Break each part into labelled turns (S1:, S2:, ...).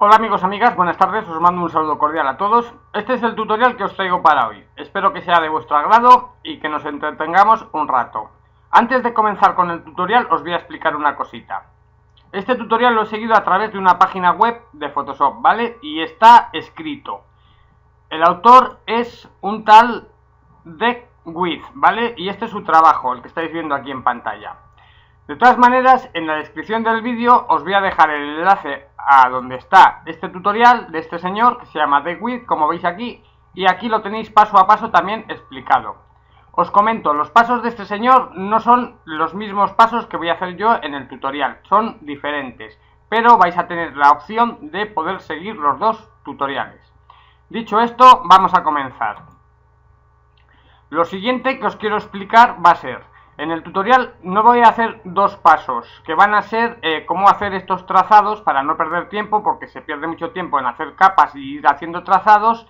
S1: Hola amigos, amigas, buenas tardes, os mando un saludo cordial a todos. Este es el tutorial que os traigo para hoy. Espero que sea de vuestro agrado y que nos entretengamos un rato. Antes de comenzar con el tutorial os voy a explicar una cosita. Este tutorial lo he seguido a través de una página web de Photoshop, ¿vale? Y está escrito. El autor es un tal Deckwith, ¿vale? Y este es su trabajo, el que estáis viendo aquí en pantalla. De todas maneras, en la descripción del vídeo os voy a dejar el enlace a donde está este tutorial de este señor que se llama Deckwith, como veis aquí, y aquí lo tenéis paso a paso también explicado. Os comento, los pasos de este señor no son los mismos pasos que voy a hacer yo en el tutorial, son diferentes, pero vais a tener la opción de poder seguir los dos tutoriales. Dicho esto, vamos a comenzar. Lo siguiente que os quiero explicar va a ser: en el tutorial no voy a hacer dos pasos, que van a ser cómo hacer estos trazados para no perder tiempo, porque se pierde mucho tiempo en hacer capas y ir haciendo trazados,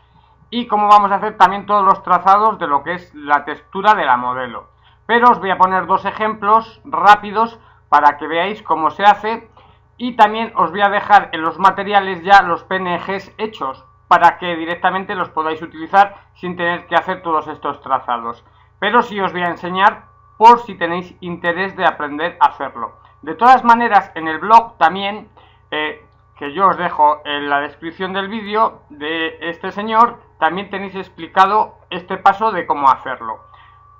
S1: y cómo vamos a hacer también todos los trazados de lo que es la textura de la modelo. Pero os voy a poner dos ejemplos rápidos para que veáis cómo se hace, y también os voy a dejar en los materiales ya los PNGs hechos, para que directamente los podáis utilizar sin tener que hacer todos estos trazados. Pero sí os voy a enseñar por si tenéis interés de aprender a hacerlo. De todas maneras, en el blog también, que yo os dejo en la descripción del vídeo de este señor, también tenéis explicado este paso de cómo hacerlo.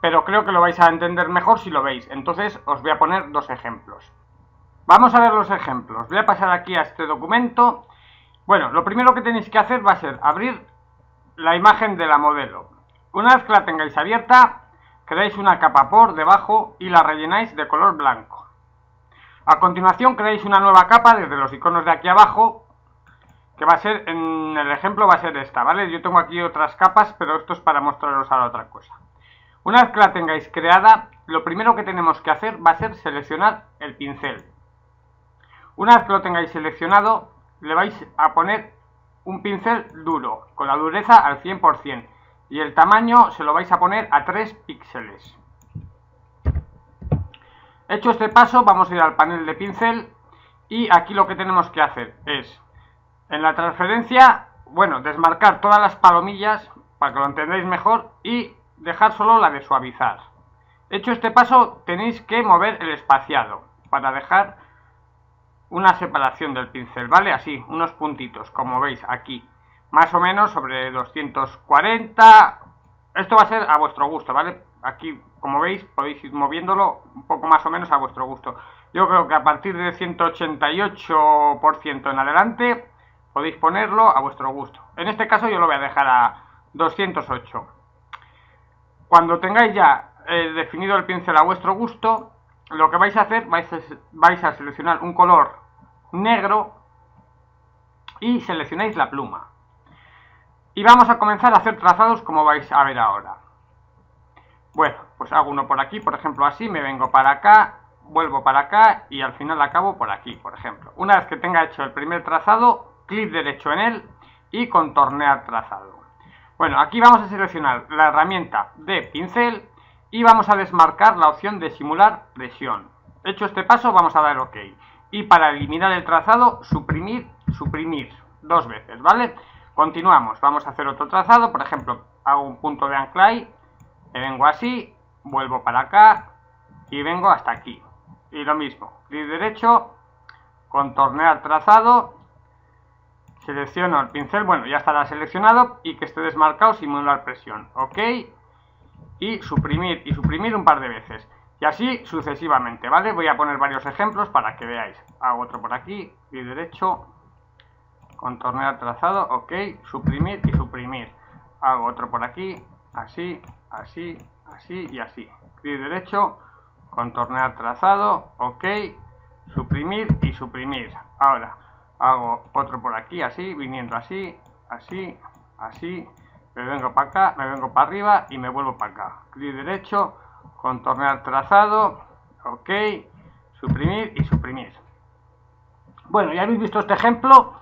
S1: Pero creo que lo vais a entender mejor si lo veis. Entonces os voy a poner dos ejemplos. Vamos a ver los ejemplos. Voy a pasar aquí a este documento. Bueno, lo primero que tenéis que hacer va a ser abrir la imagen de la modelo. Una vez que la tengáis abierta, creáis una capa por debajo y la rellenáis de color blanco. A continuación creáis una nueva capa desde los iconos de aquí abajo, que va a ser, en el ejemplo va a ser esta, ¿vale? Yo tengo aquí otras capas, pero esto es para mostraros ahora otra cosa. Una vez que la tengáis creada, lo primero que tenemos que hacer va a ser seleccionar el pincel. Una vez que lo tengáis seleccionado, le vais a poner un pincel duro, con la dureza al 100%. Y el tamaño se lo vais a poner a 3 píxeles. Hecho este paso, vamos a ir al panel de pincel. Y aquí lo que tenemos que hacer es, en la transferencia, bueno, desmarcar todas las palomillas para que lo entendáis mejor y dejar solo la de suavizar. Hecho este paso, tenéis que mover el espaciado para dejar una separación del pincel, ¿vale? Así, unos puntitos, como veis aquí. Más o menos sobre 240. Esto va a ser a vuestro gusto, ¿vale? Aquí, como veis, podéis ir moviéndolo un poco más o menos a vuestro gusto. Yo creo que a partir de 188% en adelante podéis ponerlo a vuestro gusto. En este caso yo lo voy a dejar a 208. Cuando tengáis ya definido el pincel a vuestro gusto, lo que vais a hacer, vais a seleccionar un color negro y seleccionáis la pluma. Y vamos a comenzar a hacer trazados como vais a ver ahora. Bueno, pues hago uno por aquí, por ejemplo así, me vengo para acá, vuelvo para acá y al final acabo por aquí, por ejemplo. Una vez que tenga hecho el primer trazado, clic derecho en él y contornear trazado. Bueno, aquí vamos a seleccionar la herramienta de pincel y vamos a desmarcar la opción de simular presión. Hecho este paso, vamos a dar OK. Y para eliminar el trazado, suprimir dos veces, ¿vale? Continuamos, vamos a hacer otro trazado, por ejemplo, hago un punto de ancla ahí, me vengo así, vuelvo para acá y vengo hasta aquí. Y lo mismo, clic derecho, contornear trazado, selecciono el pincel, bueno, ya estará seleccionado y que esté desmarcado, simular presión, OK, y suprimir un par de veces. Y así sucesivamente, ¿vale? Voy a poner varios ejemplos para que veáis. Hago otro por aquí, clic derecho, contornear trazado, OK, suprimir y suprimir. Hago otro por aquí, así, así, así y así. Clic derecho, contornear trazado, OK, suprimir y suprimir. Ahora hago otro por aquí, así, viniendo así, así, así. Me vengo para acá, me vengo para arriba y me vuelvo para acá. Clic derecho, contornear trazado, OK, suprimir y suprimir. Bueno, ya habéis visto este ejemplo.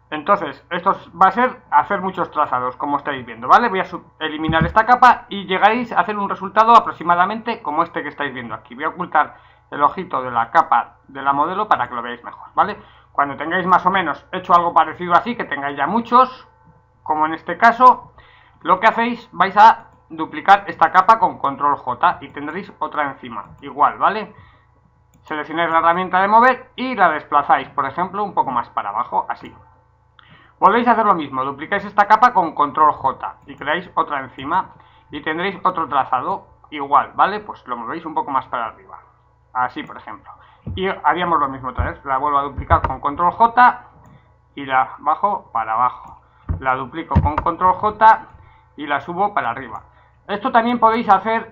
S1: Entonces, esto va a ser hacer muchos trazados, como estáis viendo, ¿vale? Voy a eliminar esta capa y llegaréis a hacer un resultado aproximadamente como este que estáis viendo aquí. Voy a ocultar el ojito de la capa de la modelo para que lo veáis mejor, ¿vale? Cuando tengáis más o menos hecho algo parecido así, que tengáis ya muchos, como en este caso, lo que hacéis, vais a duplicar esta capa con control J y tendréis otra encima, igual, ¿vale? Seleccionáis la herramienta de mover y la desplazáis, por ejemplo, un poco más para abajo, así. Volvéis a hacer lo mismo, duplicáis esta capa con control J y creáis otra encima y tendréis otro trazado igual, ¿vale? Pues lo movéis un poco más para arriba, así por ejemplo. Y haríamos lo mismo otra vez, la vuelvo a duplicar con control J y la bajo para abajo. La duplico con control J y la subo para arriba. Esto también podéis hacer,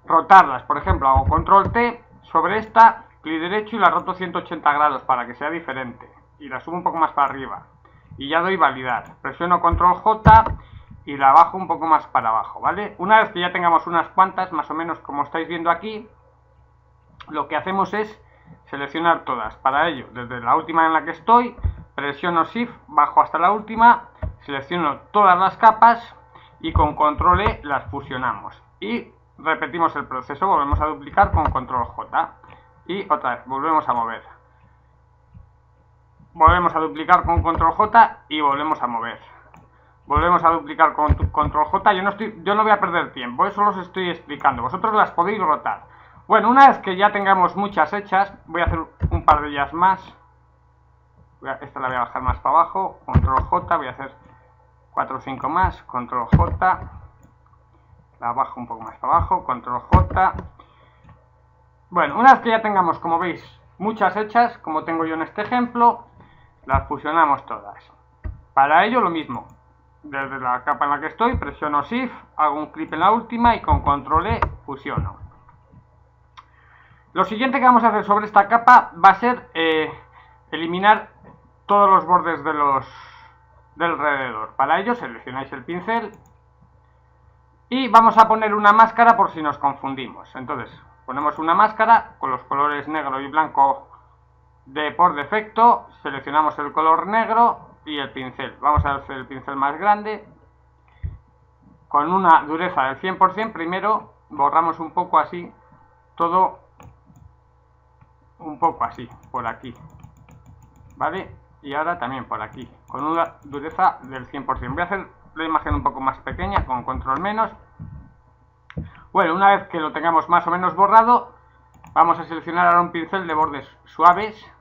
S1: rotarlas, por ejemplo, hago control T sobre esta, clic derecho y la roto 180 grados para que sea diferente. Y la subo un poco más para arriba. Y ya doy validar. Presiono control J y la bajo un poco más para abajo, ¿vale? Una vez que ya tengamos unas cuantas, más o menos como estáis viendo aquí, lo que hacemos es seleccionar todas. Para ello, desde la última en la que estoy, presiono Shift, bajo hasta la última, selecciono todas las capas y con control E las fusionamos. Y repetimos el proceso, volvemos a duplicar con control J y otra vez volvemos a mover, volvemos a duplicar con control J y volvemos a mover, volvemos a duplicar con control J. Yo no voy a perder tiempo, eso os estoy explicando, vosotros las podéis rotar. Bueno, una vez que ya tengamos muchas hechas, voy a hacer un par de ellas más. Esta la voy a bajar más para abajo, control J, voy a hacer 4 o 5 más, control J, la bajo un poco más para abajo, control J. Bueno, una vez que ya tengamos, como veis, muchas hechas, como tengo yo en este ejemplo, las fusionamos todas. Para ello lo mismo, desde la capa en la que estoy, presiono Shift, hago un clic en la última y con control E fusiono. Lo siguiente que vamos a hacer sobre esta capa va a ser eliminar todos los bordes del alrededor. Para ello seleccionáis el pincel y vamos a poner una máscara por si nos confundimos. Entonces ponemos una máscara con los colores negro y blanco por defecto, seleccionamos el color negro y el pincel. Vamos a hacer el pincel más grande con una dureza del 100%. Primero borramos un poco así, todo un poco así, por aquí, ¿vale? Y ahora también por aquí, con una dureza del 100%. Voy a hacer la imagen un poco más pequeña, con control menos. Bueno, una vez que lo tengamos más o menos borrado, vamos a seleccionar ahora un pincel de bordes suaves.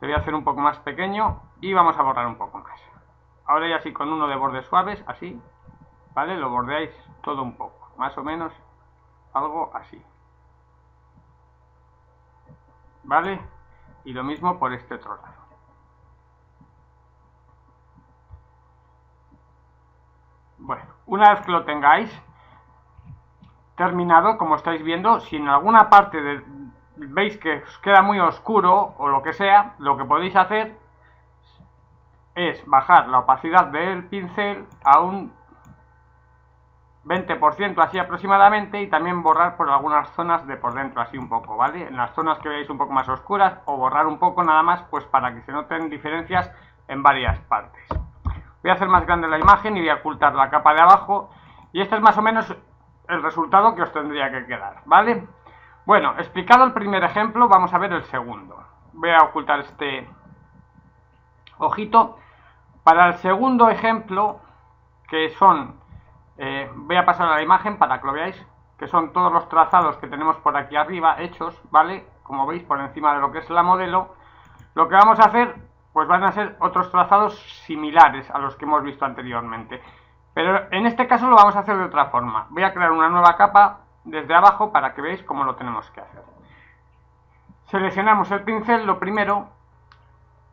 S1: Te voy a hacer un poco más pequeño y vamos a borrar un poco más. Ahora ya sí, con uno de bordes suaves, así, ¿vale? Lo bordeáis todo un poco, más o menos, algo así, ¿vale? Y lo mismo por este otro lado. Bueno, una vez que lo tengáis terminado, como estáis viendo, si en alguna parte veis que os queda muy oscuro o lo que sea, lo que podéis hacer es bajar la opacidad del pincel a un 20% así aproximadamente, y también borrar por algunas zonas de por dentro así un poco, ¿vale? En las zonas que veáis un poco más oscuras, o borrar un poco nada más, pues para que se noten diferencias en varias partes. Voy a hacer más grande la imagen y voy a ocultar la capa de abajo, y este es más o menos el resultado que os tendría que quedar, ¿vale? Bueno, explicado el primer ejemplo, vamos a ver el segundo. Voy a ocultar este ojito. Para el segundo ejemplo, que son, voy a pasar a la imagen para que lo veáis, que son todos los trazados que tenemos por aquí arriba hechos, ¿vale? Como veis, por encima de lo que es la modelo. Lo que vamos a hacer, pues van a ser otros trazados similares a los que hemos visto anteriormente. Pero en este caso lo vamos a hacer de otra forma. Voy a crear una nueva capa desde abajo para que veáis cómo lo tenemos que hacer. Seleccionamos el pincel, lo primero.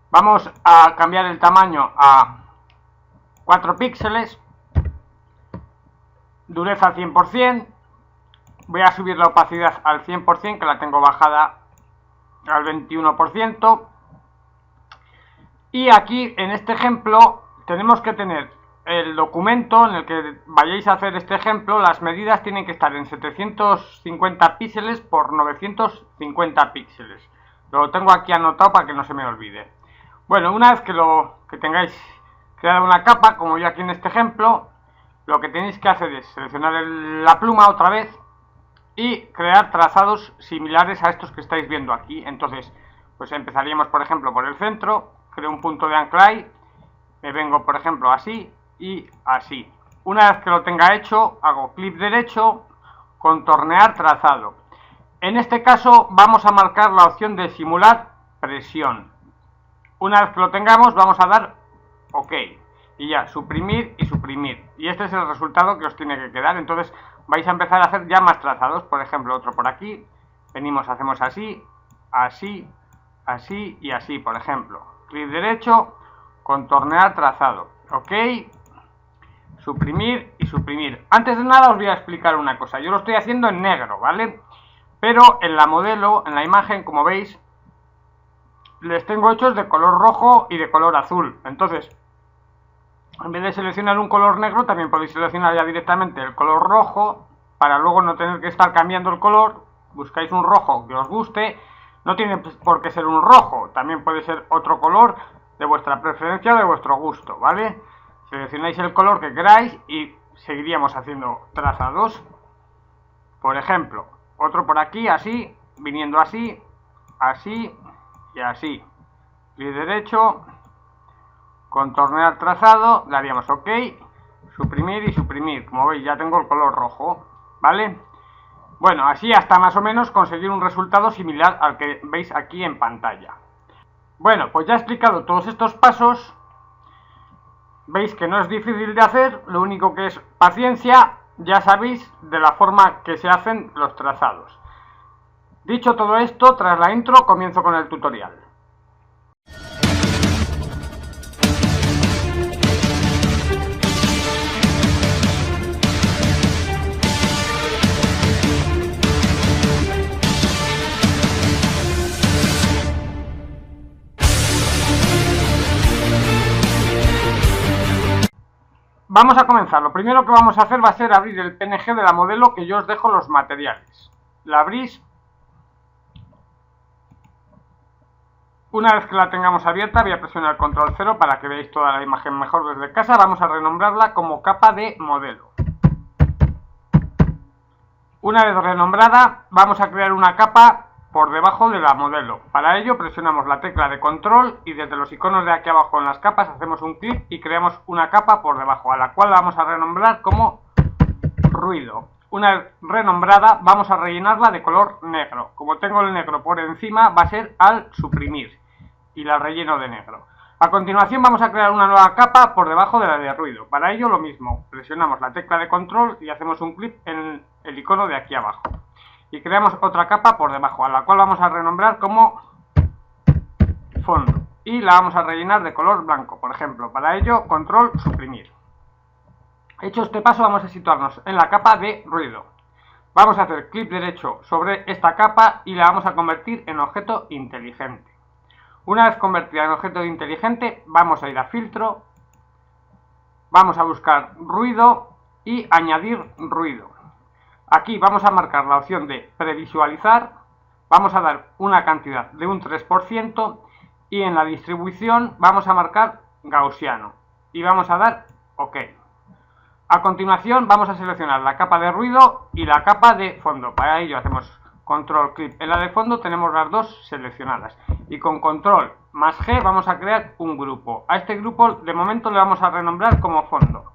S1: Vamos a cambiar el tamaño a 4 píxeles. Dureza al 100%. Voy a subir la opacidad al 100%, que la tengo bajada al 21%. Y aquí, en este ejemplo, tenemos que tener el documento en el que vayáis a hacer este ejemplo. Las medidas tienen que estar en 750 píxeles por 950 píxeles. Lo tengo aquí anotado para que no se me olvide. Bueno, una vez que tengáis creada una capa, como yo aquí en este ejemplo, lo que tenéis que hacer es seleccionar la pluma otra vez y crear trazados similares a estos que estáis viendo aquí. Entonces, Pues empezaríamos, por ejemplo, por el centro, creo un punto de ancla ahí, me vengo, por ejemplo, así y así. Una vez que lo tenga hecho, hago clic derecho, contornear trazado. En este caso vamos a marcar la opción de simular presión. Una vez que lo tengamos, vamos a dar OK. Y ya, suprimir y suprimir. Y este es el resultado que os tiene que quedar. Entonces vais a empezar a hacer ya más trazados. Por ejemplo, otro por aquí. Venimos, hacemos así, así, así y así, por ejemplo. Clic derecho, contornear trazado. OK. Suprimir y suprimir. Antes de nada os voy a explicar una cosa. Yo lo estoy haciendo en negro, ¿vale? Pero en la modelo, en la imagen, como veis, les tengo hechos de color rojo y de color azul. Entonces, en vez de seleccionar un color negro, también podéis seleccionar ya directamente el color rojo, para luego no tener que estar cambiando el color. Buscáis un rojo que os guste. No tiene por qué ser un rojo, también puede ser otro color de vuestra preferencia o de vuestro gusto, ¿vale? Seleccionáis el color que queráis y seguiríamos haciendo trazados. Por ejemplo, otro por aquí, así, viniendo así, así y así. Clic derecho, contornear trazado, daríamos OK, suprimir y suprimir. Como veis, ya tengo el color rojo, ¿vale? Bueno, así hasta más o menos conseguir un resultado similar al que veis aquí en pantalla. Bueno, pues ya he explicado todos estos pasos. Veis que no es difícil de hacer, lo único que es paciencia. Ya sabéis de la forma que se hacen los trazados. Dicho todo esto, tras la intro comienzo con el tutorial. Vamos a comenzar. Lo primero que vamos a hacer va a ser abrir el PNG de la modelo, que yo os dejo los materiales. La abrís. Una vez que la tengamos abierta, voy a presionar control 0 para que veáis toda la imagen mejor desde casa. Vamos a renombrarla como capa de modelo. Una vez renombrada, vamos a crear una capa por debajo de la modelo. Para ello presionamos la tecla de control y desde los iconos de aquí abajo en las capas hacemos un clic y creamos una capa por debajo, a la cual vamos a renombrar como ruido. Una vez renombrada, vamos a rellenarla de color negro. Como tengo el negro por encima, va a ser al suprimir y la relleno de negro. A continuación vamos a crear una nueva capa por debajo de la de ruido. Para ello lo mismo, presionamos la tecla de control y hacemos un clic en el icono de aquí abajo. Y creamos otra capa por debajo, a la cual vamos a renombrar como fondo. Y la vamos a rellenar de color blanco, por ejemplo. Para ello, control, suprimir. Hecho este paso, vamos a situarnos en la capa de ruido. Vamos a hacer clic derecho sobre esta capa y la vamos a convertir en objeto inteligente. Una vez convertida en objeto inteligente, vamos a ir a filtro, vamos a buscar ruido y añadir ruido. Aquí vamos a marcar la opción de previsualizar, vamos a dar una cantidad de un 3% y en la distribución vamos a marcar gaussiano y vamos a dar OK. A continuación vamos a seleccionar la capa de ruido y la capa de fondo. Para ello hacemos control clic en la de fondo, tenemos las dos seleccionadas y con control más G vamos a crear un grupo. A este grupo de momento le vamos a renombrar como fondo.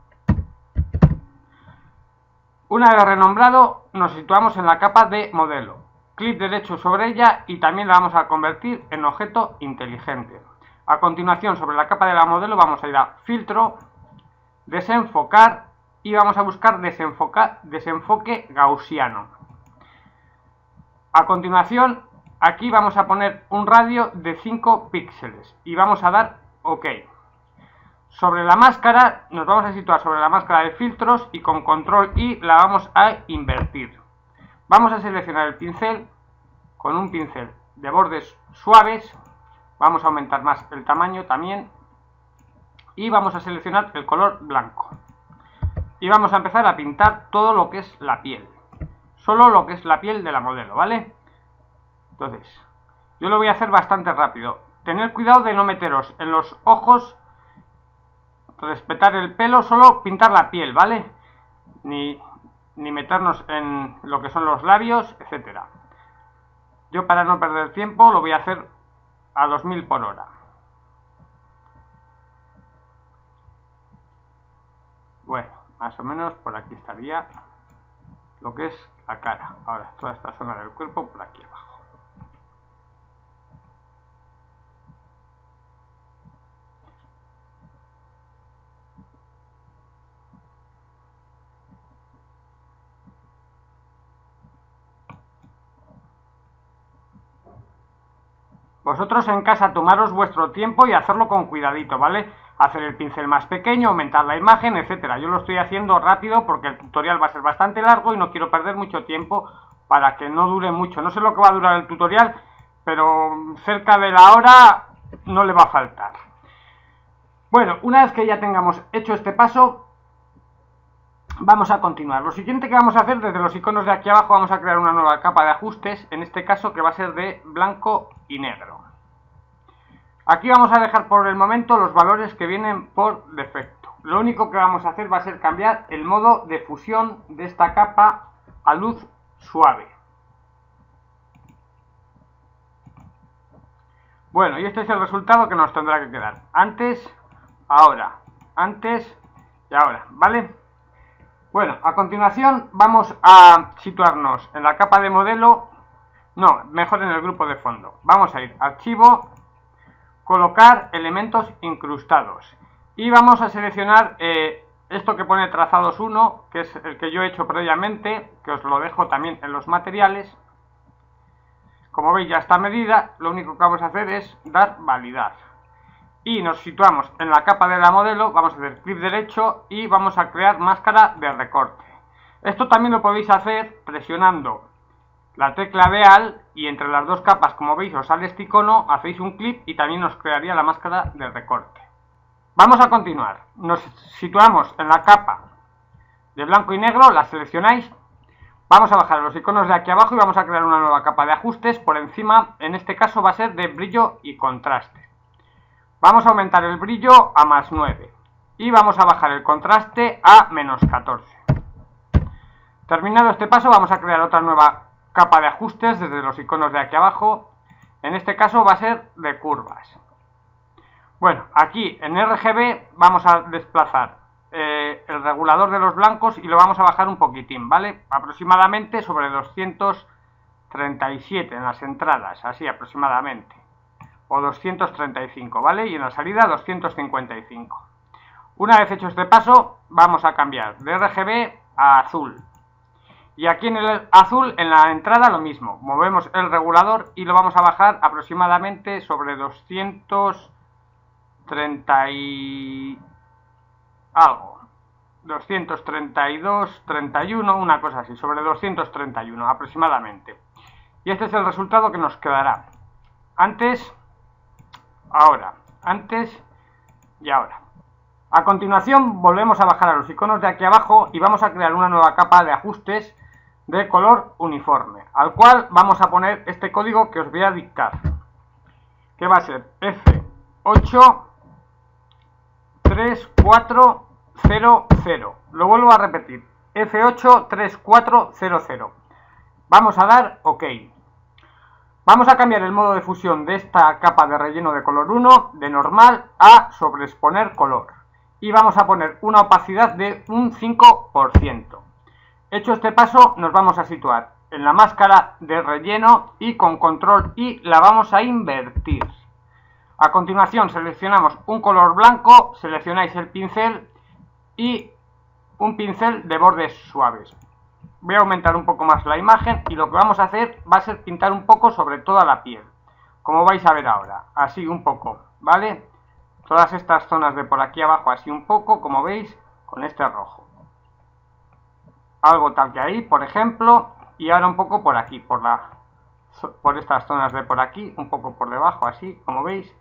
S1: Una vez renombrado, nos situamos en la capa de modelo. Clic derecho sobre ella y también la vamos a convertir en objeto inteligente. A continuación, sobre la capa de la modelo vamos a ir a filtro, desenfocar y vamos a buscar desenfoque gaussiano. A continuación, aquí vamos a poner un radio de 5 píxeles y vamos a dar OK. Sobre la máscara, nos vamos a situar sobre la máscara de filtros y con control I la vamos a invertir. Vamos a seleccionar el pincel con un pincel de bordes suaves, vamos a aumentar más el tamaño también y vamos a seleccionar el color blanco. Y vamos a empezar a pintar todo lo que es la piel, solo lo que es la piel de la modelo, ¿vale? Entonces, yo lo voy a hacer bastante rápido. Tened cuidado de no meteros en los ojos, respetar el pelo, solo pintar la piel, ¿vale? Ni meternos en lo que son los labios, etcétera. Yo, para no perder tiempo, lo voy a hacer a 2000 por hora. Bueno, más o menos por aquí estaría lo que es la cara. Ahora toda esta zona del cuerpo por aquí abajo. Vosotros en casa tomaros vuestro tiempo y hacerlo con cuidadito, ¿vale? Hacer el pincel más pequeño, aumentar la imagen, etcétera. Yo lo estoy haciendo rápido porque el tutorial va a ser bastante largo y no quiero perder mucho tiempo para que no dure mucho. No sé lo que va a durar el tutorial, pero cerca de la hora no le va a faltar. Bueno, una vez que ya tengamos hecho este paso, vamos a continuar. Lo siguiente que vamos a hacer, desde los iconos de aquí abajo, vamos a crear una nueva capa de ajustes, en este caso que va a ser de blanco y negro. Aquí vamos a dejar por el momento los valores que vienen por defecto. Lo único que vamos a hacer va a ser cambiar el modo de fusión de esta capa a luz suave. Bueno, y este es el resultado que nos tendrá que quedar. Antes, ahora, antes y ahora, ¿vale? Bueno, a continuación vamos a situarnos en la capa de modelo, no, mejor en el grupo de fondo. Vamos a ir a archivo, colocar elementos incrustados y vamos a seleccionar esto que pone trazados 1, que es el que yo he hecho previamente, que os lo dejo también en los materiales. Como veis ya está medida, lo único que vamos a hacer es dar validar. Y nos situamos en la capa de la modelo, vamos a hacer clic derecho y vamos a crear máscara de recorte. Esto también lo podéis hacer presionando la tecla de Alt y entre las dos capas, como veis, os sale este icono, hacéis un clic y también os crearía la máscara de recorte. Vamos a continuar. Nos situamos en la capa de blanco y negro, la seleccionáis. Vamos a bajar los iconos de aquí abajo y vamos a crear una nueva capa de ajustes. Por encima, en este caso va a ser de brillo y contraste. Vamos a aumentar el brillo a más 9 y vamos a bajar el contraste a menos 14. Terminado este paso, vamos a crear otra nueva capa de ajustes desde los iconos de aquí abajo. En este caso va a ser de curvas. Bueno, aquí en RGB vamos a desplazar el regulador de los blancos y lo vamos a bajar un poquitín, ¿vale? Aproximadamente sobre 237 en las entradas, así aproximadamente. O 235, ¿vale? Y en la salida 255. Una vez hecho este paso, vamos a cambiar de RGB a azul. Y aquí en el azul, en la entrada, lo mismo. Movemos el regulador y lo vamos a bajar aproximadamente sobre 230 y algo. 232, 31, una cosa así, sobre 231 aproximadamente. Y este es el resultado que nos quedará. Antes, ahora, antes y ahora. A continuación volvemos a bajar a los iconos de aquí abajo y vamos a crear una nueva capa de ajustes de color uniforme, al cual vamos a poner este código que os voy a dictar, que va a ser F83400. Lo vuelvo a repetir, F83400. Vamos a dar OK. Vamos a cambiar el modo de fusión de esta capa de relleno de color 1 de normal a sobreexponer color. Y vamos a poner una opacidad de un 5%. Hecho este paso, nos vamos a situar en la máscara de relleno y con control I la vamos a invertir. A continuación seleccionamos un color blanco, seleccionáis el pincel y un pincel de bordes suaves. Voy a aumentar un poco más la imagen y lo que vamos a hacer va a ser pintar un poco sobre toda la piel, como vais a ver ahora, así un poco, ¿vale? Todas estas zonas de por aquí abajo así un poco, como veis, con este rojo. Algo tal que ahí, por ejemplo, y ahora un poco por aquí, por estas zonas de por aquí, un poco por debajo, así, como veis,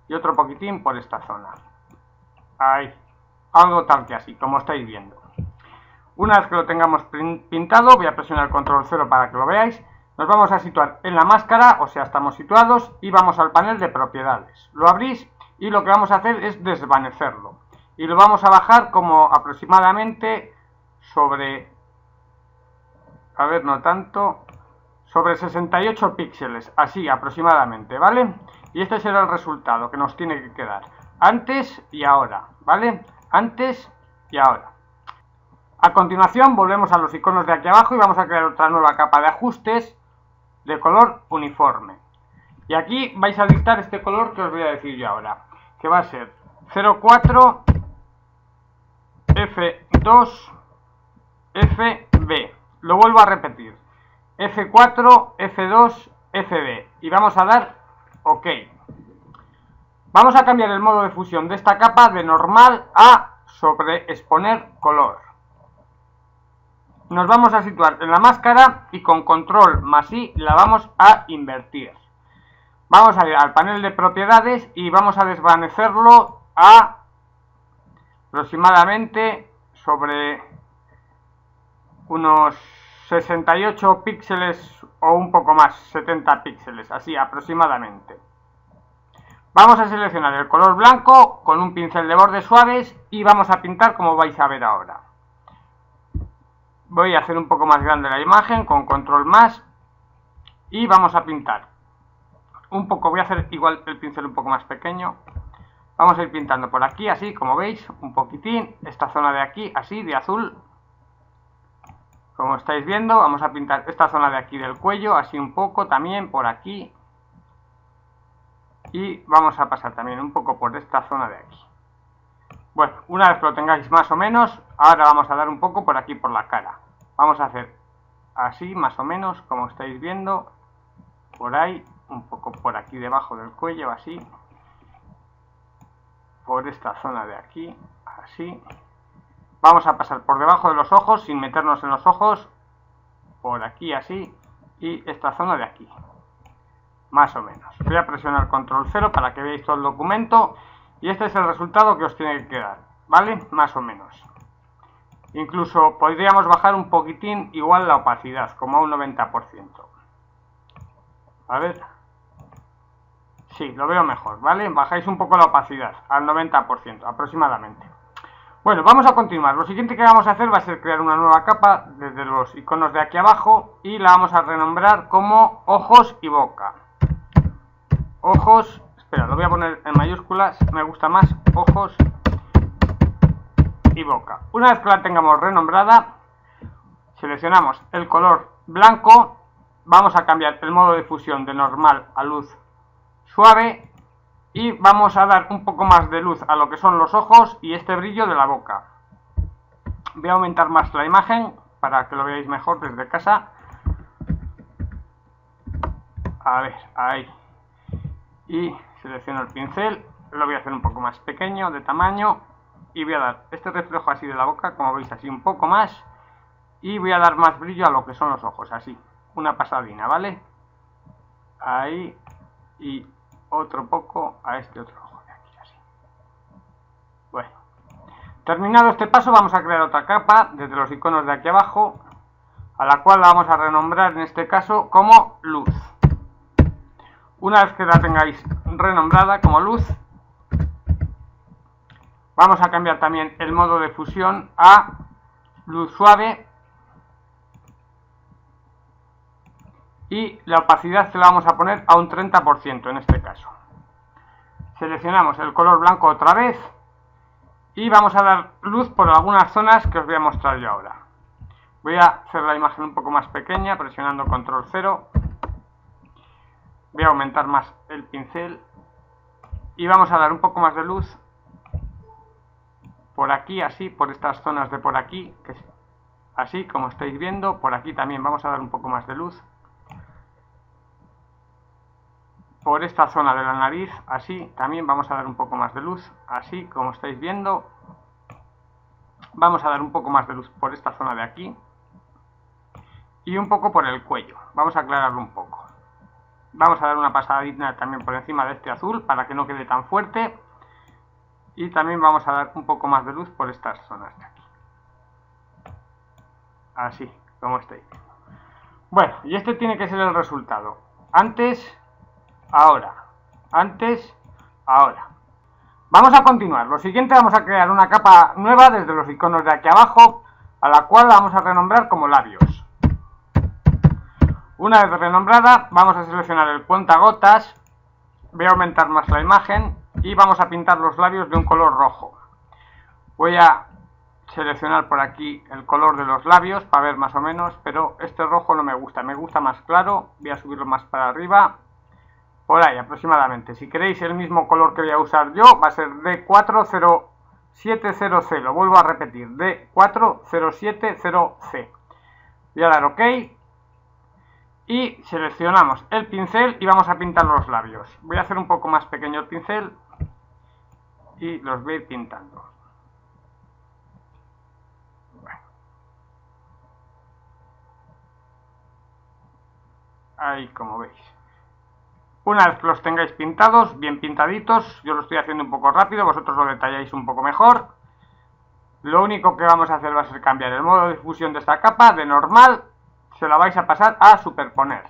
S1: y otro poquitín por esta zona. Ahí, algo tal que así, como estáis viendo. Una vez que lo tengamos pintado, voy a presionar el control 0 para que lo veáis. Nos vamos a situar en la máscara, o sea, estamos situados, y vamos al panel de propiedades. Lo abrís y lo que vamos a hacer es desvanecerlo. Y lo vamos a bajar como aproximadamente sobre, a ver, no tanto, sobre 68 píxeles, así aproximadamente, ¿vale? Y este será el resultado que nos tiene que quedar. Antes y ahora, ¿vale? Antes y ahora. A continuación volvemos a los iconos de aquí abajo y vamos a crear otra nueva capa de ajustes de color uniforme. Y aquí vais a dictar este color que os voy a decir yo ahora, que va a ser 04 F2 FB. Lo vuelvo a repetir, F4 F2 FB, y vamos a dar OK. Vamos a cambiar el modo de fusión de esta capa de normal a sobreexponer color. Nos vamos a situar en la máscara y con control más I la vamos a invertir. Vamos a ir al panel de propiedades y vamos a desvanecerlo a aproximadamente sobre unos 68 píxeles o un poco más, 70 píxeles, así aproximadamente. Vamos a seleccionar el color blanco con un pincel de bordes suaves y vamos a pintar como vais a ver ahora. Voy a hacer un poco más grande la imagen con control más y vamos a pintar un poco. Voy a hacer igual el pincel un poco más pequeño. Vamos a ir pintando por aquí, así como veis, un poquitín. Esta zona de aquí, así, de azul, como estáis viendo. Vamos a pintar esta zona de aquí del cuello, así un poco también por aquí. Y vamos a pasar también un poco por esta zona de aquí. Bueno, una vez que lo tengáis más o menos, ahora vamos a dar un poco por aquí, por la cara. Vamos a hacer así, más o menos, como estáis viendo. Por ahí, un poco por aquí debajo del cuello, así. Por esta zona de aquí, así. Vamos a pasar por debajo de los ojos, sin meternos en los ojos. Por aquí, así. Y esta zona de aquí. Más o menos. Voy a presionar control 0 para que veáis todo el documento. Y este es el resultado que os tiene que quedar, ¿vale? Más o menos. Incluso podríamos bajar un poquitín igual la opacidad, como a un 90%. A ver. Sí, lo veo mejor, ¿vale? Bajáis un poco la opacidad, al 90% aproximadamente. Bueno, vamos a continuar. Lo siguiente que vamos a hacer va a ser crear una nueva capa desde los iconos de aquí abajo y la vamos a renombrar como ojos y boca. Ojos. Espera, lo voy a poner en mayúsculas, me gusta más, ojos y boca. Una vez que la tengamos renombrada, seleccionamos el color blanco, vamos a cambiar el modo de fusión de normal a luz suave y vamos a dar un poco más de luz a lo que son los ojos y este brillo de la boca. Voy a aumentar más la imagen para que lo veáis mejor desde casa. A ver, ahí. Y selecciono el pincel, lo voy a hacer un poco más pequeño de tamaño y voy a dar este reflejo así de la boca, como veis, así un poco más, y voy a dar más brillo a lo que son los ojos, así, una pasadina, ¿vale? Ahí, y otro poco a este otro ojo de aquí, así. Bueno, terminado este paso vamos a crear otra capa desde los iconos de aquí abajo, a la cual la vamos a renombrar en este caso como luz. Una vez que la tengáis renombrada como luz, vamos a cambiar también el modo de fusión a luz suave y la opacidad se la vamos a poner a un 30% en este caso. Seleccionamos el color blanco otra vez y vamos a dar luz por algunas zonas que os voy a mostrar yo ahora. Voy a hacer la imagen un poco más pequeña presionando control 0. Voy a aumentar más el pincel y vamos a dar un poco más de luz por aquí, así, por estas zonas de por aquí, que es así como estáis viendo. Por aquí también vamos a dar un poco más de luz. Por esta zona de la nariz, así, también vamos a dar un poco más de luz, así como estáis viendo. Vamos a dar un poco más de luz por esta zona de aquí y un poco por el cuello. Vamos a aclararlo un poco. Vamos a dar una pasadita también por encima de este azul para que no quede tan fuerte. Y también vamos a dar un poco más de luz por estas zonas de aquí. Así, como estáis. Bueno, y este tiene que ser el resultado. Antes, ahora. Antes, ahora. Vamos a continuar. Lo siguiente, vamos a crear una capa nueva desde los iconos de aquí abajo, a la cual la vamos a renombrar como labios. Una vez renombrada, vamos a seleccionar el cuentagotas voy a aumentar más la imagen y vamos a pintar los labios de un color rojo. Voy a seleccionar por aquí el color de los labios para ver más o menos, pero este rojo no me gusta más claro. Voy a subirlo más para arriba, por ahí aproximadamente. Si queréis el mismo color que voy a usar yo, va a ser D40700, vuelvo a repetir, D40700C. Voy a dar OK y seleccionamos el pincel y vamos a pintar los labios. Voy a hacer un poco más pequeño el pincel y los voy a ir pintando. Ahí, como veis. Una vez que los tengáis pintados, bien pintaditos, yo lo estoy haciendo un poco rápido, vosotros lo detalláis un poco mejor. Lo único que vamos a hacer va a ser cambiar el modo de difusión de esta capa, de normal, se la vais a pasar a superponer.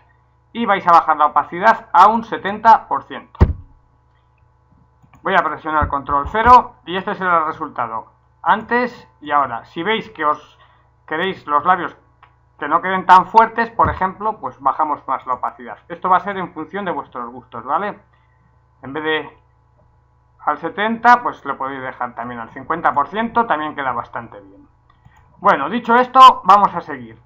S1: Y vais a bajar la opacidad a un 70%. Voy a presionar control 0 y este será el resultado. Antes y ahora. Si veis que os queréis los labios que no queden tan fuertes, por ejemplo, pues bajamos más la opacidad. Esto va a ser en función de vuestros gustos, ¿vale? En vez de al 70, pues lo podéis dejar también al 50%, también queda bastante bien. Bueno, dicho esto, vamos a seguir.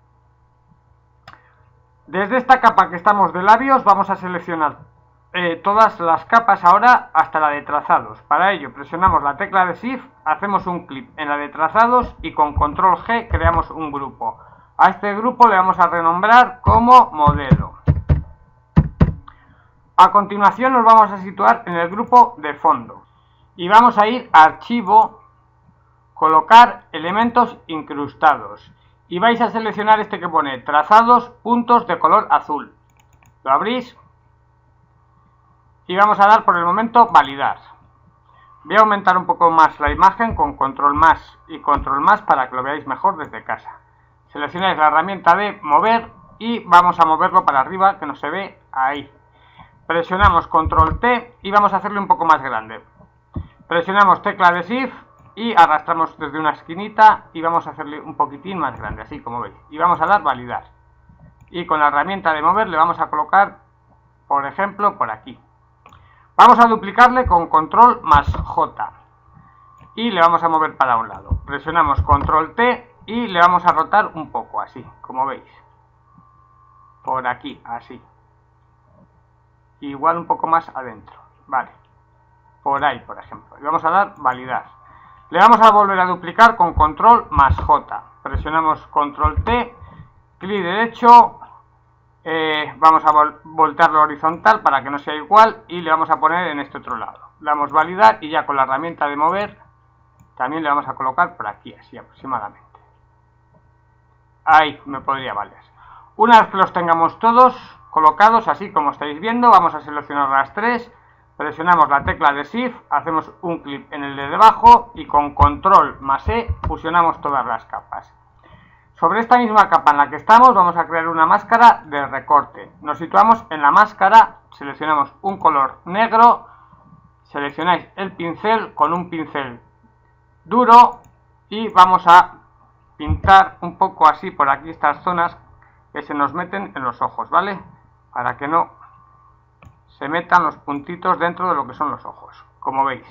S1: Desde esta capa que estamos de labios, vamos a seleccionar todas las capas ahora hasta la de trazados. Para ello, presionamos la tecla de Shift, hacemos un clic en la de trazados y con control G creamos un grupo. A este grupo le vamos a renombrar como modelo. A continuación nos vamos a situar en el grupo de fondo. Y vamos a ir a archivo, colocar elementos incrustados. Y vais a seleccionar este que pone trazados, puntos de color azul. Lo abrís. Y vamos a dar por el momento validar. Voy a aumentar un poco más la imagen con control más y control más para que lo veáis mejor desde casa. Seleccionáis la herramienta de mover y vamos a moverlo para arriba, que no se ve ahí. Presionamos control T y vamos a hacerle un poco más grande. Presionamos tecla de Shift y arrastramos desde una esquinita y vamos a hacerle un poquitín más grande, así como veis. Y vamos a dar validar. Y con la herramienta de mover le vamos a colocar, por ejemplo, por aquí. Vamos a duplicarle con control más J. Y le vamos a mover para un lado. Presionamos control T y le vamos a rotar un poco, así, como veis. Por aquí, así. Igual un poco más adentro, vale. Por ahí, por ejemplo. Y vamos a dar validar. Le vamos a volver a duplicar con control más J. Presionamos control T, clic derecho, vamos a voltearlo horizontal para que no sea igual y le vamos a poner en este otro lado. Le damos validar y ya con la herramienta de mover también le vamos a colocar por aquí, así aproximadamente. Ahí me podría valer. Una vez que los tengamos todos colocados así como estáis viendo, vamos a seleccionar las tres, presionamos la tecla de Shift, hacemos un clic en el de debajo y con control más E fusionamos todas las capas. Sobre esta misma capa en la que estamos vamos a crear una máscara de recorte. Nos situamos en la máscara, seleccionamos un color negro, seleccionáis el pincel con un pincel duro y vamos a pintar un poco así por aquí estas zonas que se nos meten en los ojos, ¿vale? Para que no se metan los puntitos dentro de lo que son los ojos, como veis.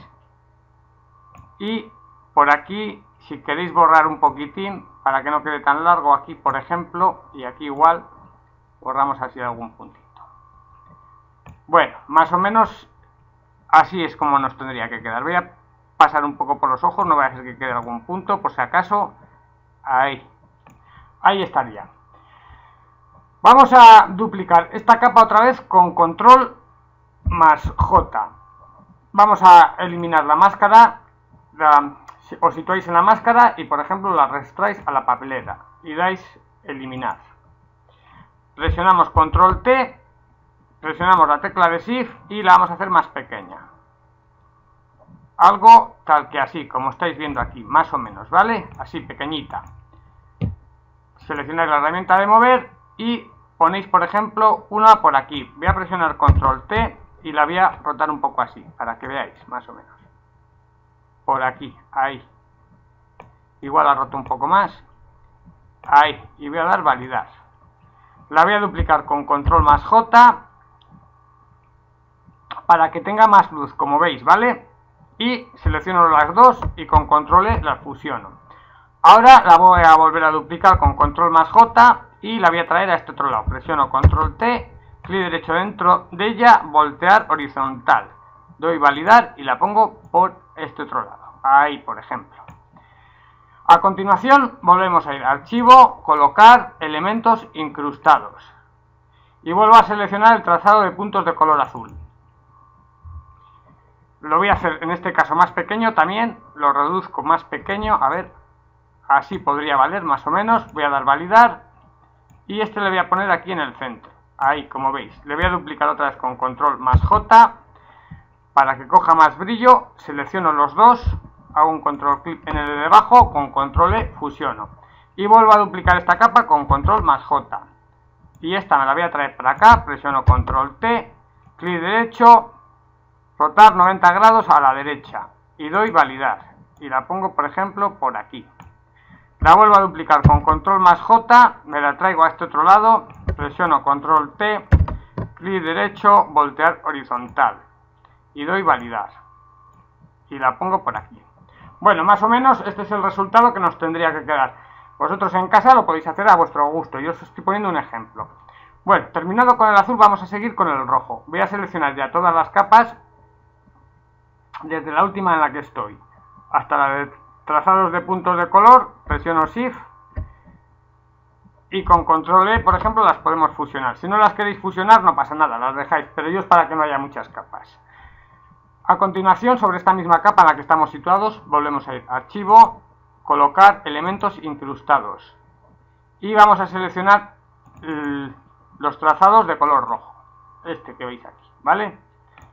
S1: Y por aquí, si queréis borrar un poquitín para que no quede tan largo, aquí por ejemplo, y aquí igual, borramos así algún puntito. Bueno, más o menos así es como nos tendría que quedar. Voy a pasar un poco por los ojos, no voy a hacer que quede algún punto, por si acaso. Ahí estaría. Vamos a duplicar esta capa otra vez con control más J. Vamos a eliminar la máscara, os situáis en la máscara y por ejemplo la arrastráis a la papelera y dais eliminar. Presionamos control T, presionamos la tecla de Shift y la vamos a hacer más pequeña. Algo tal que así, como estáis viendo aquí, más o menos, ¿vale? Así, pequeñita. Seleccionáis la herramienta de mover y ponéis, por ejemplo, una por aquí. Voy a presionar control T y la voy a rotar un poco así, para que veáis, más o menos. Por aquí, ahí. Igual la roto un poco más. Ahí, y voy a dar validar. La voy a duplicar con control más J. para que tenga más luz, como veis, ¿vale? Y selecciono las dos y con control E las fusiono. Ahora la voy a volver a duplicar con control más J y la voy a traer a este otro lado. Presiono control T, clic derecho dentro de ella, voltear horizontal. Doy validar y la pongo por este otro lado. Ahí, por ejemplo. A continuación volvemos a ir a archivo, colocar elementos incrustados. Y vuelvo a seleccionar el trazado de puntos de color azul. Lo voy a hacer en este caso más pequeño también. Lo reduzco más pequeño. A ver, así podría valer más o menos. Voy a dar validar. Y este le voy a poner aquí en el centro. Ahí, como veis. Le voy a duplicar otra vez con control más J. Para que coja más brillo. Selecciono los dos. Hago un control clic en el de debajo. Con control E fusiono. Y vuelvo a duplicar esta capa con control más J. Y esta me la voy a traer para acá. Presiono control T. Clic derecho. Rotar 90 grados a la derecha. Y doy validar. Y la pongo, por ejemplo, por aquí. La vuelvo a duplicar con control más J, me la traigo a este otro lado, presiono control T, clic derecho, voltear horizontal y doy validar y la pongo por aquí. Bueno, más o menos este es el resultado que nos tendría que quedar. Vosotros en casa lo podéis hacer a vuestro gusto, yo os estoy poniendo un ejemplo. Bueno, terminado con el azul vamos a seguir con el rojo. Voy a seleccionar ya todas las capas desde la última en la que estoy hasta la de trazados de puntos de color, presiono Shift y con control E, por ejemplo, las podemos fusionar. Si no las queréis fusionar no pasa nada, las dejáis, pero yo es para que no haya muchas capas. A continuación, sobre esta misma capa en la que estamos situados, volvemos a ir a archivo, colocar elementos incrustados y vamos a seleccionar los trazados de color rojo, este que veis aquí, ¿vale?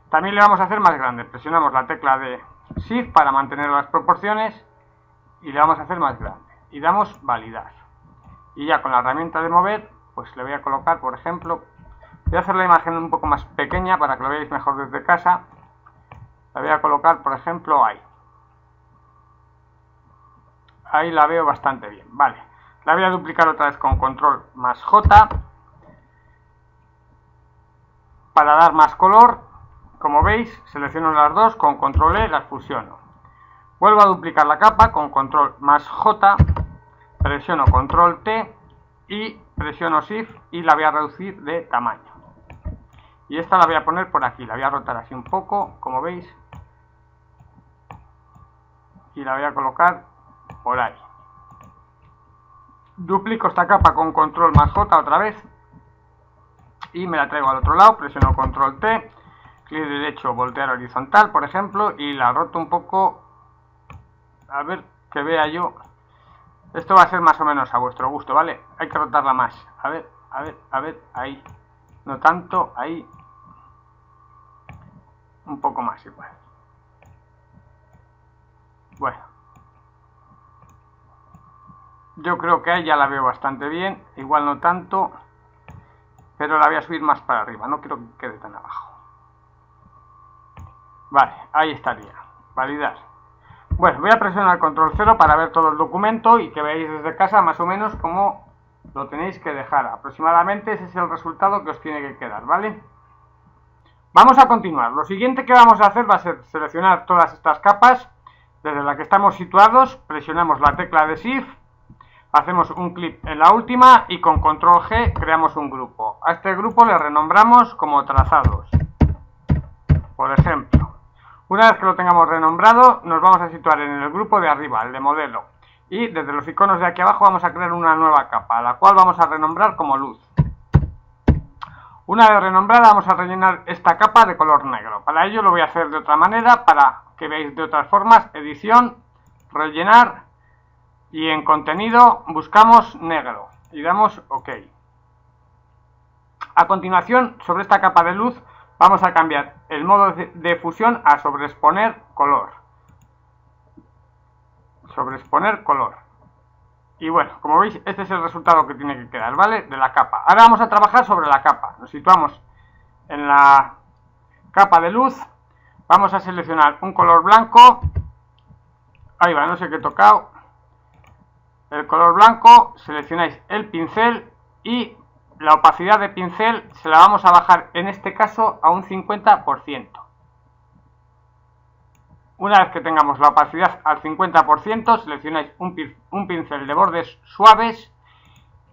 S1: También le vamos a hacer más grande, presionamos la tecla de Shift para mantener las proporciones y le vamos a hacer más grande y damos validar. Y ya con la herramienta de mover, pues le voy a colocar, por ejemplo, voy a hacer la imagen un poco más pequeña para que lo veáis mejor desde casa. La voy a colocar, por ejemplo, ahí. Ahí la veo bastante bien, vale. La voy a duplicar otra vez con control más J para dar más color. Como veis, selecciono las dos, con control E las fusiono. Vuelvo a duplicar la capa con control más J, presiono control T y presiono Shift y la voy a reducir de tamaño. Y esta la voy a poner por aquí, la voy a rotar así un poco, como veis. Y la voy a colocar por ahí. Duplico esta capa con control más J otra vez. Y me la traigo al otro lado, presiono control T, clic derecho, voltear horizontal, por ejemplo, y la roto un poco. A ver, que vea yo. Esto va a ser más o menos a vuestro gusto, ¿vale? Hay que rotarla más. A ver, ahí. No tanto, ahí. Un poco más igual. Bueno. Yo creo que ahí ya la veo bastante bien. Igual no tanto. Pero la voy a subir más para arriba. No quiero que quede tan abajo. Vale, ahí estaría. Validar. Bueno, voy a presionar control 0 para ver todo el documento y que veáis desde casa más o menos cómo lo tenéis que dejar. Aproximadamente ese es el resultado que os tiene que quedar, ¿vale? Vamos a continuar. Lo siguiente que vamos a hacer va a ser seleccionar todas estas capas. Desde la que estamos situados, presionamos la tecla de Shift, hacemos un clic en la última y con control G creamos un grupo. A este grupo le renombramos como trazados, por ejemplo. Una vez que lo tengamos renombrado, nos vamos a situar en el grupo de arriba, el de modelo. Y desde los iconos de aquí abajo vamos a crear una nueva capa, la cual vamos a renombrar como luz. Una vez renombrada vamos a rellenar esta capa de color negro. Para ello lo voy a hacer de otra manera, para que veáis de otras formas. Edición, rellenar y en contenido buscamos negro y damos OK. A continuación, sobre esta capa de luz, vamos a cambiar el modo de fusión a sobreexponer color. Sobreexponer color. Y bueno, como veis, este es el resultado que tiene que quedar, ¿vale? De la capa. Ahora vamos a trabajar sobre la capa. Nos situamos en la capa de luz. Vamos a seleccionar un color blanco. Ahí va, no sé qué he tocado. El color blanco, seleccionáis el pincel y la opacidad de pincel se la vamos a bajar en este caso a un 50%. Una vez que tengamos la opacidad al 50%, seleccionáis un pincel de bordes suaves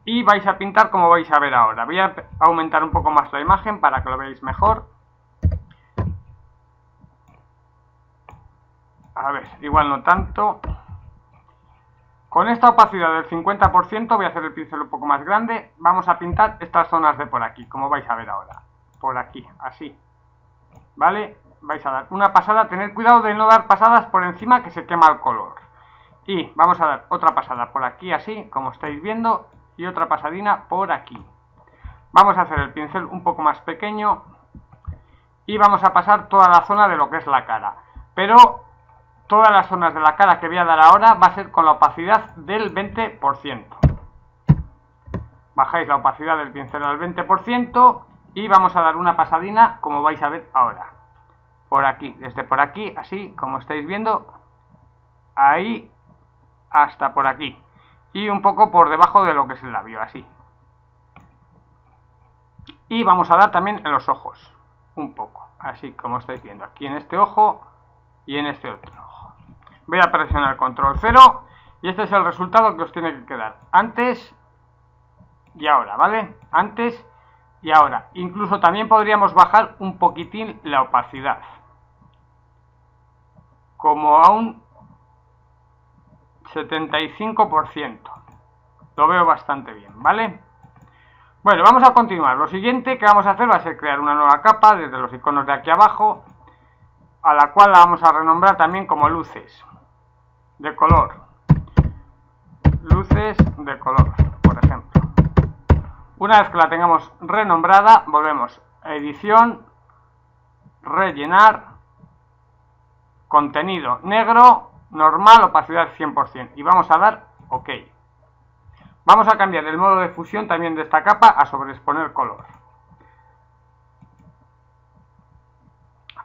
S1: y vais a pintar como vais a ver ahora. Voy a aumentar un poco más la imagen para que lo veáis mejor. A ver, igual no tanto. Con esta opacidad del 50% voy a hacer el pincel un poco más grande. Vamos a pintar estas zonas de por aquí, como vais a ver ahora. Por aquí, así. ¿Vale? Vais a dar una pasada. Tened cuidado de no dar pasadas por encima, que se quema el color. Y vamos a dar otra pasada por aquí, así, como estáis viendo. Y otra pasadina por aquí. Vamos a hacer el pincel un poco más pequeño. Y vamos a pasar toda la zona de lo que es la cara. Pero todas las zonas de la cara que voy a dar ahora va a ser con la opacidad del 20%. Bajáis la opacidad del pincel al 20% y vamos a dar una pasadina, como vais a ver ahora. Por aquí, desde por aquí, así como estáis viendo, ahí hasta por aquí. Y un poco por debajo de lo que es el labio, así. Y vamos a dar también en los ojos, un poco, así como estáis viendo, aquí en este ojo y en este otro ojo. Voy a presionar control 0 y este es el resultado que os tiene que quedar antes y ahora, ¿vale? Antes y ahora. Incluso también podríamos bajar un poquitín la opacidad, como a un 75%. Lo veo bastante bien, ¿vale? Bueno, vamos a continuar. Lo siguiente que vamos a hacer va a ser crear una nueva capa desde los iconos de aquí abajo, a la cual la vamos a renombrar también como luces de color. Luces de color, por ejemplo. Una vez que la tengamos renombrada, volvemos a edición, rellenar, contenido negro, normal, opacidad 100%. Y vamos a dar OK. Vamos a cambiar el modo de fusión también de esta capa a sobreexponer color.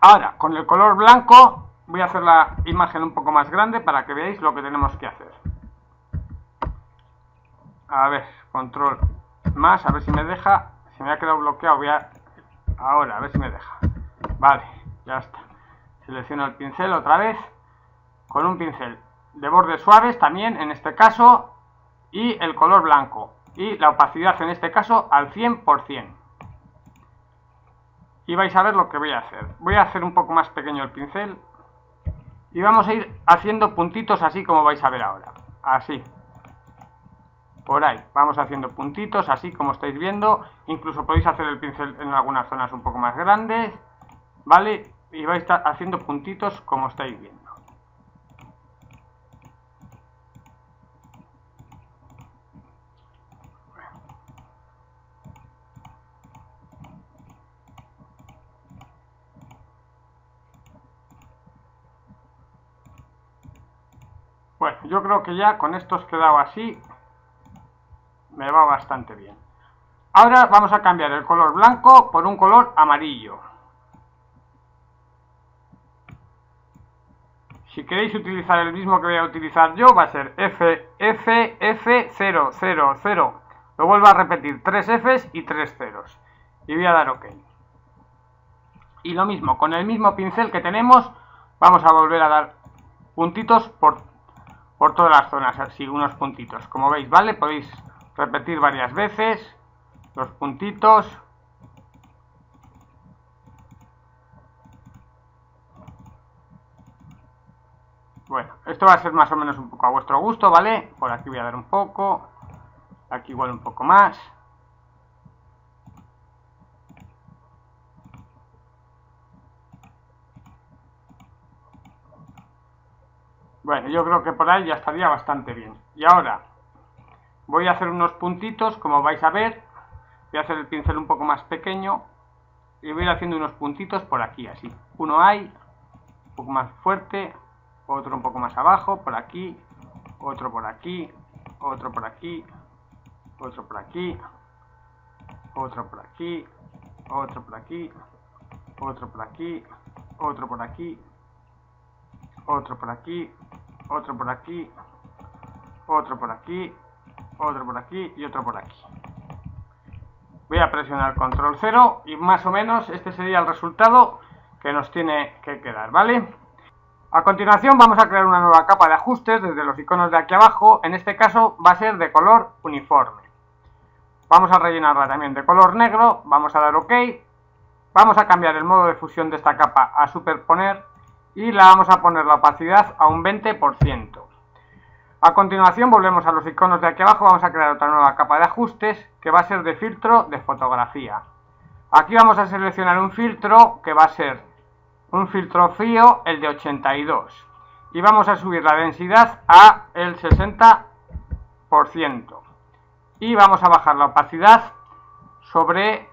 S1: Ahora, con el color blanco, voy a hacer la imagen un poco más grande para que veáis lo que tenemos que hacer. A ver, control más, a ver si me deja. Se me ha quedado bloqueado, ahora, a ver si me deja. Vale, ya está. Selecciono el pincel otra vez, con un pincel de bordes suaves también, en este caso, y el color blanco. Y la opacidad, en este caso, al 100%. Y vais a ver lo que voy a hacer. Voy a hacer un poco más pequeño el pincel. Y vamos a ir haciendo puntitos así como vais a ver ahora. Así. Por ahí. Vamos haciendo puntitos así como estáis viendo. Incluso podéis hacer el pincel en algunas zonas un poco más grandes. ¿Vale? Y vais a estar haciendo puntitos como estáis viendo. Bueno, yo creo que ya con esto os quedado así, me va bastante bien. Ahora vamos a cambiar el color blanco por un color amarillo. Si queréis utilizar el mismo que voy a utilizar yo, va a ser F000. Lo vuelvo a repetir, 3 Fs y 3 ceros. Y voy a dar OK. Y lo mismo, con el mismo pincel que tenemos, vamos a volver a dar puntitos por todas las zonas, así, unos puntitos. Como veis, ¿vale? Podéis repetir varias veces los puntitos. Bueno, esto va a ser más o menos un poco a vuestro gusto, ¿vale? Por aquí voy a dar un poco, aquí igual un poco más. Bueno, yo creo que por ahí ya estaría bastante bien. Y ahora voy a hacer unos puntitos, como vais a ver. Voy a hacer el pincel un poco más pequeño y voy a ir haciendo unos puntitos por aquí, así. Uno hay, un poco más fuerte, otro un poco más abajo, por aquí, otro por aquí, otro por aquí, otro por aquí, otro por aquí, otro por aquí, otro por aquí, otro por aquí, otro por aquí, otro por aquí, otro por aquí, otro por aquí y otro por aquí. Voy a presionar control 0 y más o menos este sería el resultado que nos tiene que quedar, ¿vale? A continuación vamos a crear una nueva capa de ajustes desde los iconos de aquí abajo. En este caso va a ser de color uniforme. Vamos a rellenarla también de color negro, vamos a dar OK. Vamos a cambiar el modo de fusión de esta capa a superponer y la vamos a poner la opacidad a un 20%. A continuación volvemos a los iconos de aquí abajo, vamos a crear otra nueva capa de ajustes que va a ser de filtro de fotografía. Aquí vamos a seleccionar un filtro que va a ser un filtro frío, el de 82. Y vamos a subir la densidad a el 60%. Y vamos a bajar la opacidad sobre,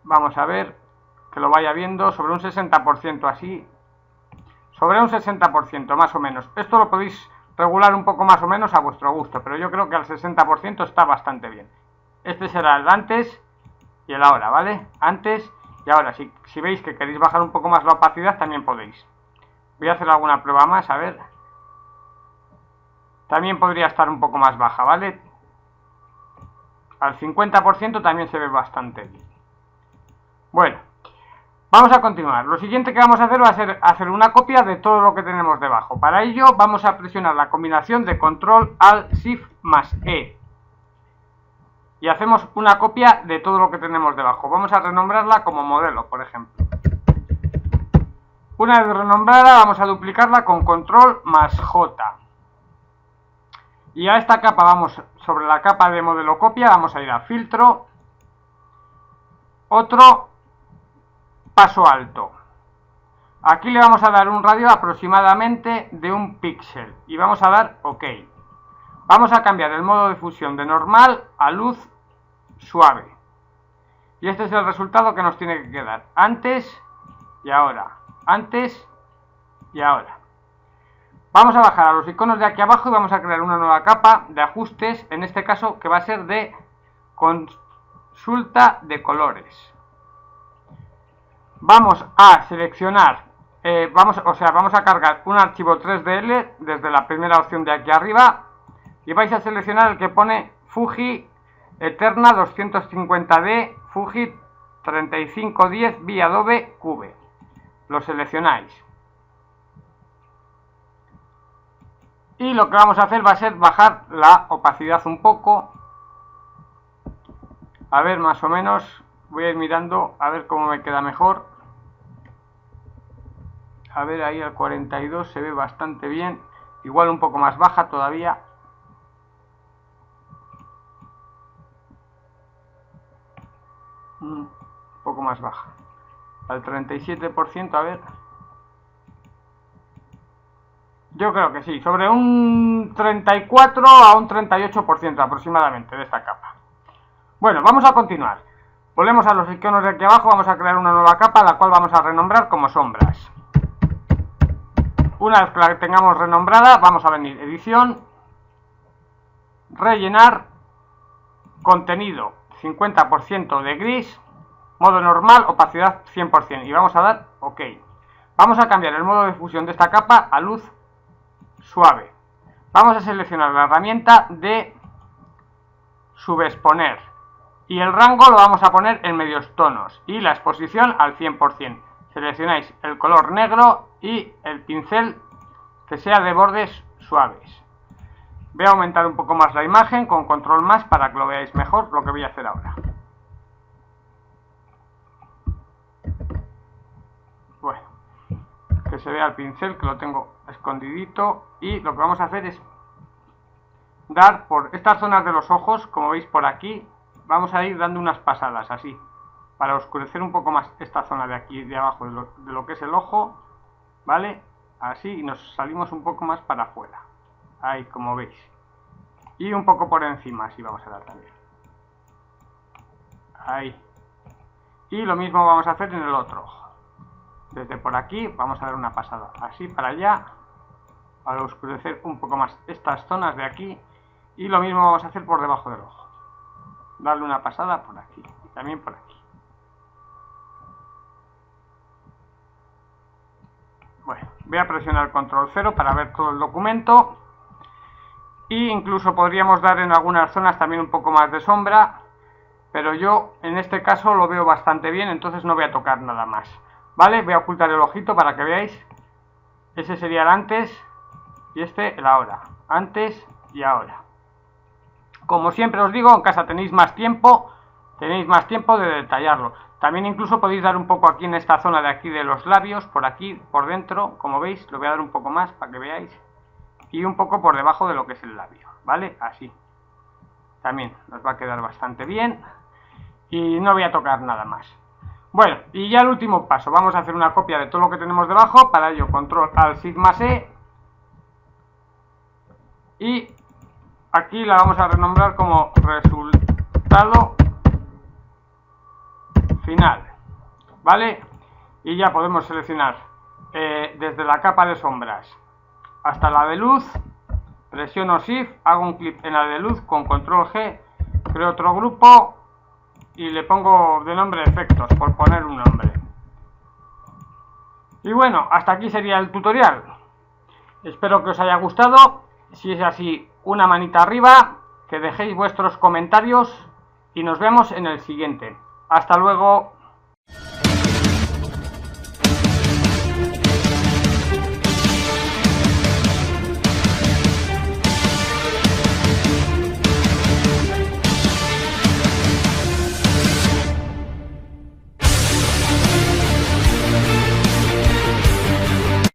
S1: vamos a ver, que lo vaya viendo, sobre un 60% así. Sobre un 60% más o menos. Esto lo podéis regular un poco más o menos a vuestro gusto, pero yo creo que al 60% está bastante bien. Este será el antes y el ahora, ¿vale? Antes y ahora. Si veis que queréis bajar un poco más la opacidad, también podéis. Voy a hacer alguna prueba más, a ver. También podría estar un poco más baja, ¿vale? Al 50% también se ve bastante bien. Bueno, vamos a continuar. Lo siguiente que vamos a hacer va a ser hacer una copia de todo lo que tenemos debajo. Para ello vamos a presionar la combinación de Control Alt Shift más E. Y hacemos una copia de todo lo que tenemos debajo. Vamos a renombrarla como modelo, por ejemplo. Una vez renombrada vamos a duplicarla con Control más J. Y a esta capa vamos, sobre la capa de modelo copia, vamos a ir a filtro, otro paso alto. Aquí le vamos a dar un radio aproximadamente de 1 píxel y vamos a dar OK. Vamos a cambiar el modo de fusión de normal a luz suave. Y este es el resultado que nos tiene que quedar. Antes y ahora. Antes y ahora. Vamos a bajar a los iconos de aquí abajo y vamos a crear una nueva capa de ajustes. En este caso que va a ser de consulta de colores. Vamos a seleccionar, vamos a cargar un archivo 3DL desde la primera opción de aquí arriba. Y vais a seleccionar el que pone Fuji Eterna 250D Fuji 3510 vía Adobe Cube. Lo seleccionáis. Y lo que vamos a hacer va a ser bajar la opacidad un poco. A ver, más o menos. Voy a ir mirando a ver cómo me queda mejor. A ver, ahí al 42 se ve bastante bien. Igual un poco más baja todavía. Un poco más baja. Al 37%, a ver. Yo creo que sí, sobre un 34 a un 38% aproximadamente de esta capa. Bueno, vamos a continuar. Volvemos a los iconos de aquí abajo, vamos a crear una nueva capa, la cual vamos a renombrar como sombras. Una vez que la tengamos renombrada, vamos a venir edición, rellenar, contenido 50% de gris, modo normal, opacidad 100% y vamos a dar OK. Vamos a cambiar el modo de fusión de esta capa a luz suave. Vamos a seleccionar la herramienta de subexponer y el rango lo vamos a poner en medios tonos y la exposición al 100%. Seleccionáis el color negro y el pincel que sea de bordes suaves. Voy a aumentar un poco más la imagen con control más para que lo veáis mejor lo que voy a hacer ahora. Bueno, que se vea el pincel, que lo tengo escondidito, y lo que vamos a hacer es dar por estas zonas de los ojos, como veis por aquí, vamos a ir dando unas pasadas así, para oscurecer un poco más esta zona de aquí, de abajo, de lo que es el ojo, ¿vale? Así, y nos salimos un poco más para afuera, ahí como veis, y un poco por encima, así vamos a dar también, ahí, y lo mismo vamos a hacer en el otro ojo. Desde por aquí vamos a dar una pasada así para allá, para oscurecer un poco más estas zonas de aquí, y lo mismo vamos a hacer por debajo del ojo, darle una pasada por aquí y también por aquí. Bueno, voy a presionar control 0 para ver todo el documento, e incluso podríamos dar en algunas zonas también un poco más de sombra, pero yo en este caso lo veo bastante bien, entonces no voy a tocar nada más. Vale, voy a ocultar el ojito para que veáis. Ese sería el antes y este el ahora. Antes y ahora. Como siempre os digo, en casa tenéis más tiempo de detallarlo. También incluso podéis dar un poco aquí en esta zona de aquí de los labios, por aquí, por dentro, como veis, lo voy a dar un poco más para que veáis. Y un poco por debajo de lo que es el labio, ¿vale? Así. También nos va a quedar bastante bien. Y no voy a tocar nada más. Bueno, y ya el último paso. Vamos a hacer una copia de todo lo que tenemos debajo. Para ello, control alt shift más E. Y aquí la vamos a renombrar como resultado final, ¿vale? Y ya podemos seleccionar desde la capa de sombras hasta la de luz. Presiono shift, hago un clic en la de luz con control G, creo otro grupo y le pongo de nombre efectos, por poner un nombre. Y bueno, hasta aquí sería el tutorial. Espero que os haya gustado. Si es así, una manita arriba, que dejéis vuestros comentarios y nos vemos en el siguiente. Hasta luego.